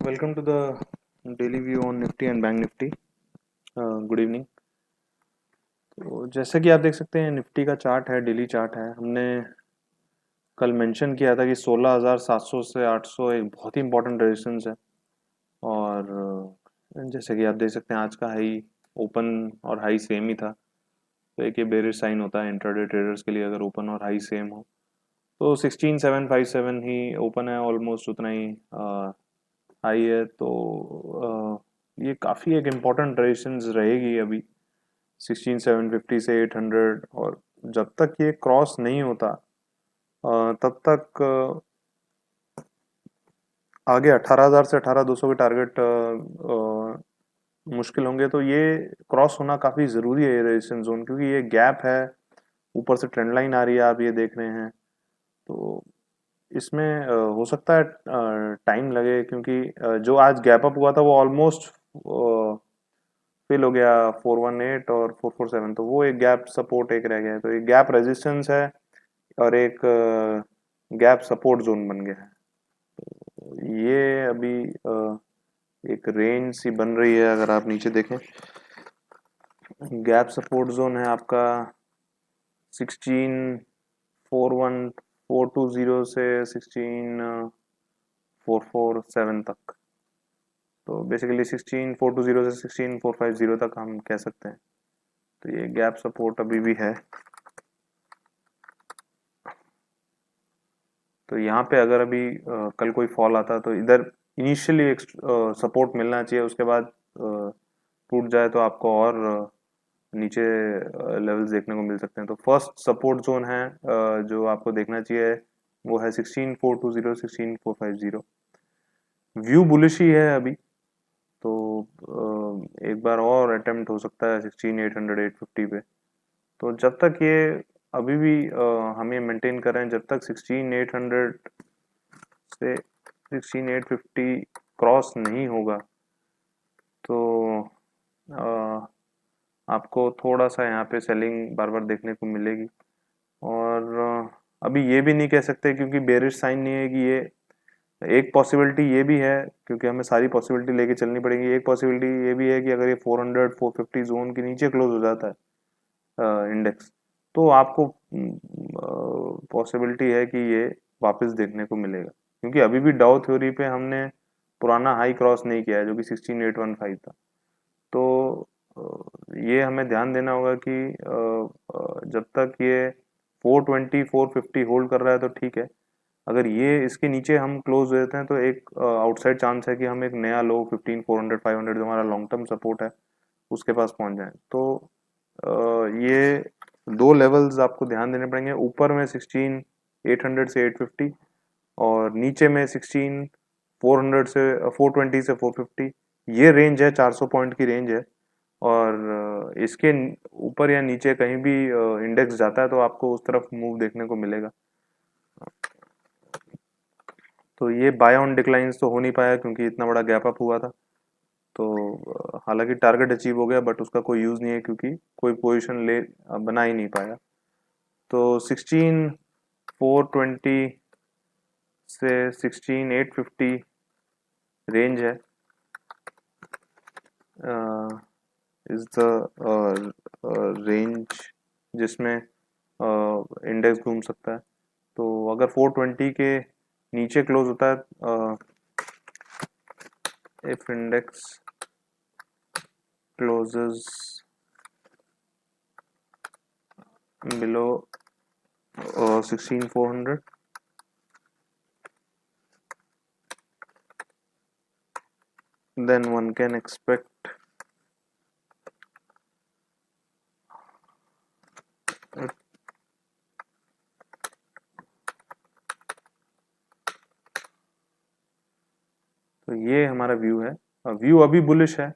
Welcome to the daily view on Nifty and Bank Nifty. Good evening. तो जैसे कि आप देख सकते हैं निफ्टी का चार्ट है, डेली चार्ट है। हमने कल मेंशन किया था कि 16,700 से 800 एक बहुत ही इंपॉर्टेंट रेजिस्टेंस है। और जैसे कि आप देख सकते हैं आज का हाई ओपन और हाई सेम ही था। तो एक ये बेरिश साइन होता है इंट्राडे ट्रेडर्स के लिए अगर ओपन और हाई सेम हो। तो 16,757 ही ओपन है, ऑलमोस्ट उतना ही हाई है। तो ये काफ़ी एक इम्पॉर्टेंट रेजिस्टेंस रहेगी अभी 16,750 से 800। और जब तक ये क्रॉस नहीं होता तब तक आगे 18,000 से 18,200 के टारगेट मुश्किल होंगे। तो ये क्रॉस होना काफ़ी ज़रूरी है ये रेजिस्टेंस जोन, क्योंकि ये गैप है, ऊपर से ट्रेंड लाइन आ रही है, आप ये देख रहे हैं। तो इसमें हो सकता है टाइम लगे, क्योंकि जो आज गैप अप हुआ था वो ऑलमोस्ट फिल हो गया 418 और 447। तो वो एक गैप सपोर्ट एक रह गया है। तो एक गैप रेजिस्टेंस है और एक गैप सपोर्ट जोन बन गया है। तो ये अभी एक रेंज सी बन रही है। अगर आप नीचे देखें, गैप सपोर्ट जोन है आपका 16,41420 से 16,447 तक। तो बेसिकली 16,420 से 16,450 तक हम कह सकते हैं। तो ये गैप सपोर्ट अभी भी है। तो यहाँ पे अगर अभी कल कोई फॉल आता तो इधर इनिशियली एक सपोर्ट मिलना चाहिए, उसके बाद टूट जाए तो आपको और नीचे लेवल्स देखने को मिल सकते हैं। तो फर्स्ट सपोर्ट जोन है जो आपको देखना चाहिए वो है 16,420 16,450। व्यू बुलिश ही है अभी। तो एक बार और अटेम्प्ट हो सकता है 16,800 850 पे। तो जब तक ये अभी भी हम ये मेंटेन कर रहे हैं, जब तक 16,800 से 16,850 क्रॉस नहीं होगा तो आपको थोड़ा सा यहाँ पे सेलिंग बार बार देखने को मिलेगी। और अभी ये भी नहीं कह सकते, क्योंकि बेरिश साइन नहीं है, कि ये एक पॉसिबिलिटी ये भी है, क्योंकि हमें सारी पॉसिबिलिटी लेके चलनी पड़ेगी। एक पॉसिबिलिटी ये भी है कि अगर ये 400 450 जोन के नीचे क्लोज हो जाता है इंडेक्स, तो आपको पॉसिबिलिटी है कि ये वापस देखने को मिलेगा। क्योंकि अभी भी डाउ थ्योरी पे हमने पुराना हाई क्रॉस नहीं किया है जो कि 16,815 था। तो ये हमें ध्यान देना होगा कि जब तक ये 420 450 होल्ड कर रहा है तो ठीक है। अगर ये इसके नीचे हम क्लोज हो जाते हैं तो एक आउटसाइड चांस है कि हम एक नया लो 15 400 500 जो हमारा लॉन्ग टर्म सपोर्ट है उसके पास पहुंच जाए। तो ये दो लेवल्स आपको ध्यान देने पड़ेंगे, ऊपर में 16,800 से 850 और नीचे में 16,400 से 420 से 450। ये रेंज है, 400 पॉइंट की रेंज है। और इसके ऊपर या नीचे कहीं भी इंडेक्स जाता है तो आपको उस तरफ मूव देखने को मिलेगा। तो ये बाय ऑन डिक्लाइंस तो हो नहीं पाया क्योंकि इतना बड़ा गैप अप हुआ था। तो हालांकि टारगेट अचीव हो गया, बट उसका कोई यूज़ नहीं है क्योंकि कोई पोजीशन ले बना ही नहीं पाया। तो 16,420 से 16,850 रेंज है, इज द रेंज जिसमें इंडेक्स घूम सकता है। तो अगर 420 के नीचे क्लोज होता है, if index closes below 16,400, then one can expect तो ये हमारा व्यू है। व्यू अभी बुलिश है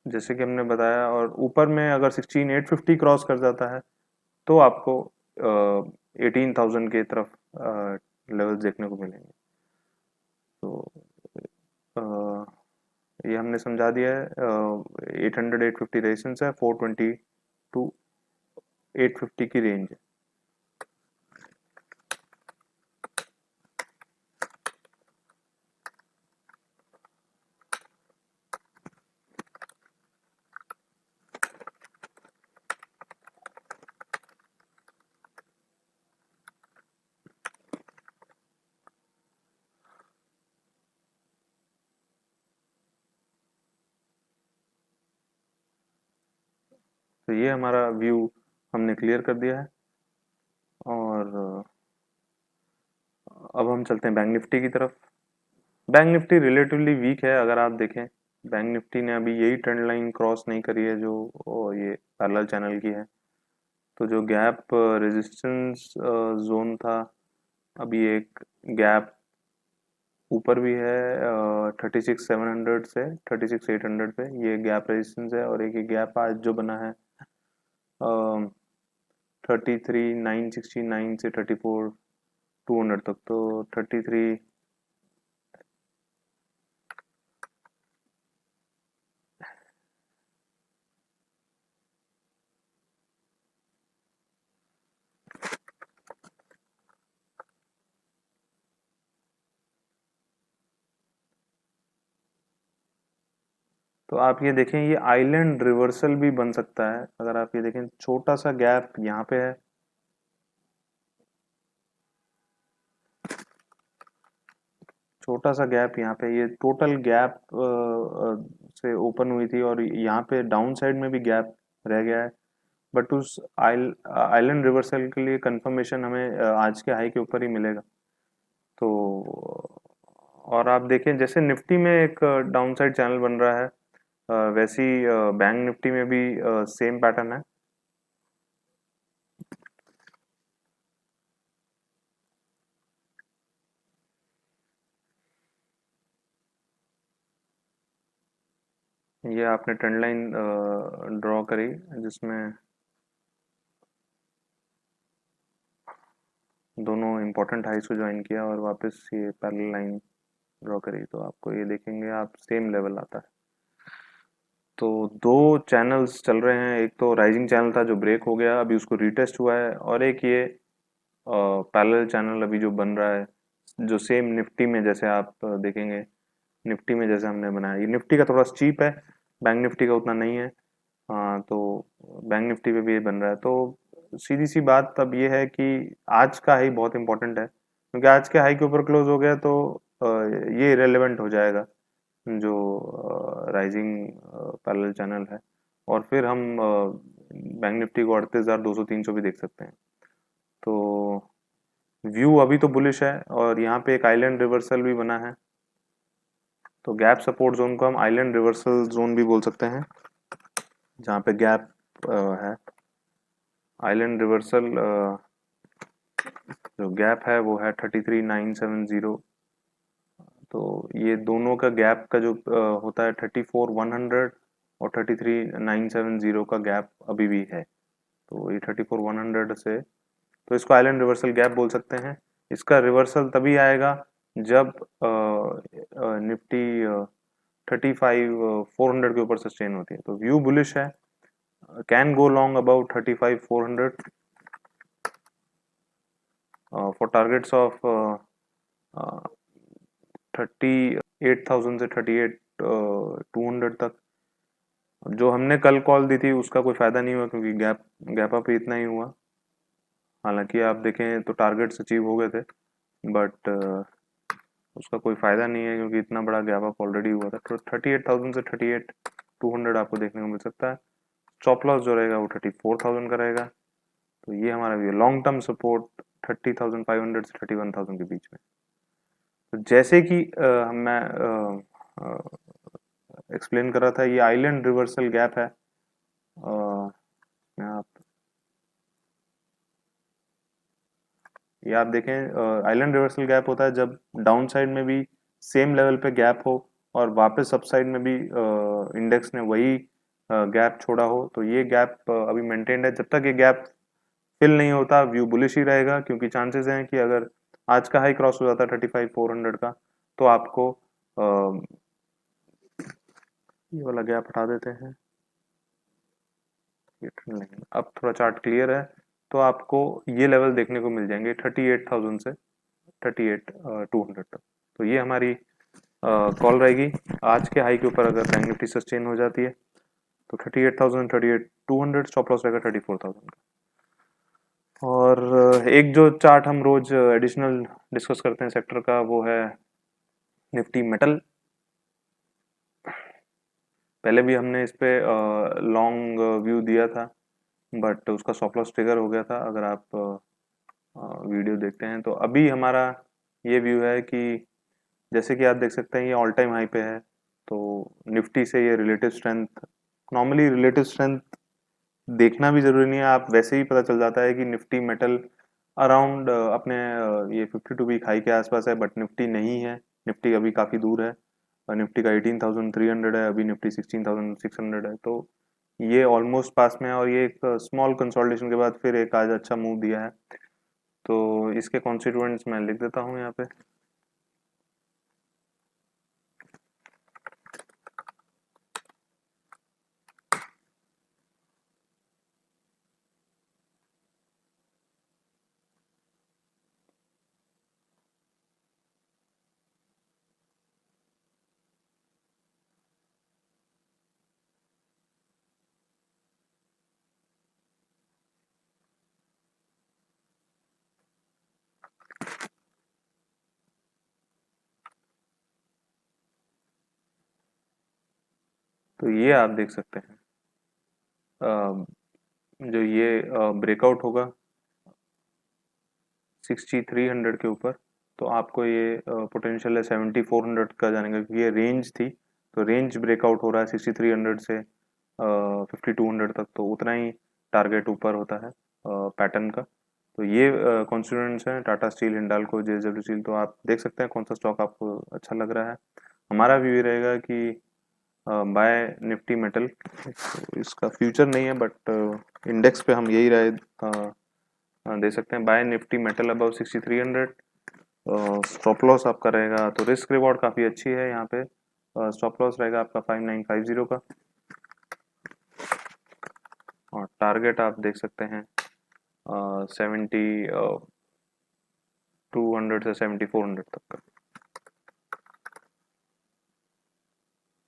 जैसे कि हमने बताया, और ऊपर में अगर 16,850 क्रॉस कर जाता है तो आपको 18,000 के तरफ लेवल्स देखने को मिलेंगे। तो ये हमने समझा दिया है। 800 850 रेजिस्टेंस है, 420 टू 850 की रेंज है। तो ये हमारा व्यू हमने क्लियर कर दिया है। और अब हम चलते हैं बैंक निफ्टी की तरफ। बैंक निफ्टी रिलेटिवली वीक है अगर आप देखें। बैंक निफ्टी ने अभी यही ट्रेंड लाइन क्रॉस नहीं करी है जो ये पैरेलल चैनल की है। तो जो गैप रेजिस्टेंस जोन था, अभी एक गैप ऊपर भी है 36,700 से 36,800 पे, ये गैप रेजिस्टेंस है। और एक ये गैप आज जो बना है 33,969 से 34,200 तक। तो 33 तो आप ये देखें, ये आइलैंड रिवर्सल भी बन सकता है। अगर आप ये देखें, छोटा सा गैप यहाँ पे है, छोटा सा गैप यहाँ पे, ये टोटल गैप से ओपन हुई थी और यहाँ पे डाउन साइड में भी गैप रह गया है। बट उस आइलैंड रिवर्सल के लिए कंफर्मेशन हमें आज के हाई के ऊपर ही मिलेगा। तो और आप देखें, जैसे निफ्टी में एक डाउन साइड चैनल बन रहा है, वैसी बैंक निफ्टी में भी सेम पैटर्न है। ये आपने ट्रेंड लाइन ड्रॉ करी जिसमें दोनों इम्पोर्टेंट हाइस को ज्वाइन किया और वापस ये पैरेलल लाइन ड्रॉ करी, तो आपको ये देखेंगे आप सेम लेवल आता है। तो दो चैनल्स चल रहे हैं, एक तो राइजिंग चैनल था जो ब्रेक हो गया, अभी उसको रीटेस्ट हुआ है, और एक ये पैरेलल चैनल अभी जो बन रहा है, जो सेम निफ्टी में जैसे आप देखेंगे, निफ्टी में जैसे हमने बनाया। ये निफ्टी का थोड़ा स्टीप है, बैंक निफ्टी का उतना नहीं है। हाँ, तो बैंक निफ्टी पे भी ये बन रहा है। तो सीधी सी बात अब ये है कि आज का हाई बहुत इंपॉर्टेंट है, क्योंकि आज के हाई के ऊपर क्लोज हो गया तो ये इरेलीवेंट हो जाएगा जो राइजिंग पैरेलल चैनल है। और फिर हम बैंक निफ्टी को 38,200 300 भी देख सकते हैं। तो व्यू अभी तो बुलिश है, और यहाँ पे एक आइलैंड रिवर्सल भी बना है। तो गैप सपोर्ट जोन को हम आइलैंड रिवर्सल जोन भी बोल सकते हैं, जहाँ पे गैप है। आइलैंड रिवर्सल जो गैप है वो है 33,970। तो ये दोनों का गैप का जो होता है 34,100, और 33,970 का गैप अभी भी है। तो ये 34,100 से, तो इसको आइलैंड रिवर्सल गैप बोल सकते हैं। इसका रिवर्सल तभी आएगा जब निफ्टी 35,400 के ऊपर सस्टेन होती है। तो व्यू बुलिश है, can go long about 35,400 for targets of 38,000 से 38,200 तक। जो हमने कल कॉल दी थी उसका कोई फायदा नहीं हुआ, क्योंकि गैप गैप अप इतना ही हुआ। हालांकि आप देखें तो टारगेट्स अचीव हो गए थे, बट उसका कोई फायदा नहीं है, क्योंकि इतना बड़ा गैप अप ऑलरेडी हुआ था। तो 38,000 से 38,200 आपको देखने को मिल सकता है। स्टॉप लॉस जो रहेगा वो 34,000 का रहेगा। तो ये हमारा व्यू, लॉन्ग टर्म सपोर्ट 30,500 से 31,000 के बीच में। तो जैसे कि मैं एक्सप्लेन कर रहा था, ये आइलैंड रिवर्सल गैप है। आप ये आप देखें, आइलैंड रिवर्सल गैप होता है जब डाउन साइड में भी सेम लेवल पे गैप हो, और वापस अप साइड में भी इंडेक्स ने वही गैप छोड़ा हो। तो ये गैप अभी मेंटेन्ड है। जब तक ये गैप फिल नहीं होता, व्यू बुलिश ही रहेगा, क्योंकि चांसेस हैं कि अगर आज का हाई क्रॉस हो जाता है 35,400 का, तो आपको ये वाला गैप हटा देते हैं। ये ट्रेंड लाइन अब थोड़ा चार्ट क्लियर है, तो आपको ये लेवल देखने को मिल जाएंगे 38,000 से 38,200 तक। तो ये हमारी कॉल रहेगी आज के हाई के ऊपर। अगर बैंक निफ्टी सस्टेन हो जाती है तो 38,000 38,200, स्टॉप लॉस रहेगा 34,000 का। और एक जो चार्ट हम रोज एडिशनल डिस्कस करते हैं सेक्टर का, वो है निफ्टी मेटल। पहले भी हमने इस पे लॉन्ग व्यू दिया था, बट उसका स्टॉप लॉस ट्रिगर हो गया था, अगर आप वीडियो देखते हैं तो। अभी हमारा ये व्यू है कि जैसे कि आप देख सकते हैं ये ऑल टाइम हाई पे है, तो निफ्टी से ये relative strength, normally relative strength देखना भी जरूरी नहीं है, आप वैसे ही पता चल जाता है कि निफ्टी मेटल अराउंड अपने ये 52 वीक हाई के आसपास है, बट निफ्टी नहीं है, निफ्टी अभी काफ़ी दूर है। निफ्टी का 18,300 है, अभी निफ्टी 16,600 है, तो ये ऑलमोस्ट पास में है। और ये एक स्मॉल कंसोलिडेशन के बाद फिर एक आज अच्छा मूव दिया है, तो इसके कॉन्स्टिट्यूएंट्स मैं लिख देता हूँ यहाँ पे। तो ये आप देख सकते हैं जो ये ब्रेकआउट होगा 6300 के ऊपर, तो आपको ये पोटेंशियल है 7400 का जाने का, क्योंकि ये रेंज थी, तो रेंज ब्रेकआउट हो रहा है 6300 से 5200 तक, तो उतना ही टारगेट ऊपर होता है पैटर्न का। तो ये कॉन्स्टिट्यूएंट्स हैं Tata steel, Hindalco, JSW steel. तो आप देख सकते हैं कौन सा स्टॉक आपको अच्छा लग रहा है। हमारा व्यू ये रहेगा कि बाय निफ्टी मेटल, इसका फ्यूचर नहीं है बट इंडेक्स पे हम यही राय दे सकते हैं, buy Nifty metal above 6300। Stop loss आपका रहेगा, तो रिस्क रिवॉर्ड काफ़ी अच्छी है यहाँ पे। स्टॉप लॉस रहेगा आपका 5950 का, और टारगेट आप देख सकते हैं 7200 से 7400 तक का।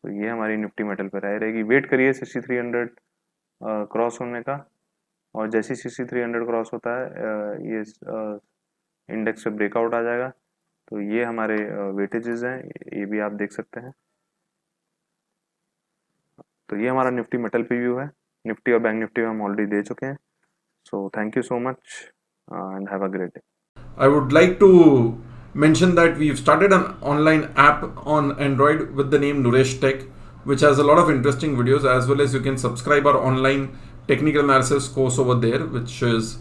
तो ये हमारी निफ्टी मेटल पर राय रहेगी। वेट करिए 6300 क्रॉस होने का, और जैसे ही 6300 क्रॉस होता है ये इंडेक्स पे ब्रेकआउट आ जाएगा। तो ये हमारे वेटेजेस हैं, ये भी आप देख सकते हैं। तो ये हमारा निफ्टी मेटल पे व्यू है। निफ्टी और बैंक निफ्टी में हम ऑलरेडी दे चुके हैं। So thank you so much and have a great day. I would like to mention that we've started an online app on Android with the name Nuresh Tech, which has a lot of interesting videos, as well as you can subscribe our online technical analysis course over there, which is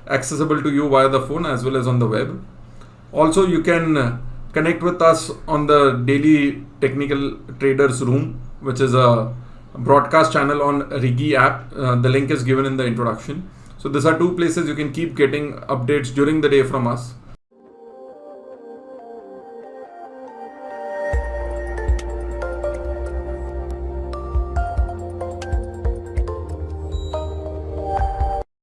accessible to you via the phone as well as on the web. Also, you can connect with us on the daily technical traders room, which is a broadcast channel on Rigi app. The link is given in the introduction. So these are two places you can keep getting updates during the day from us.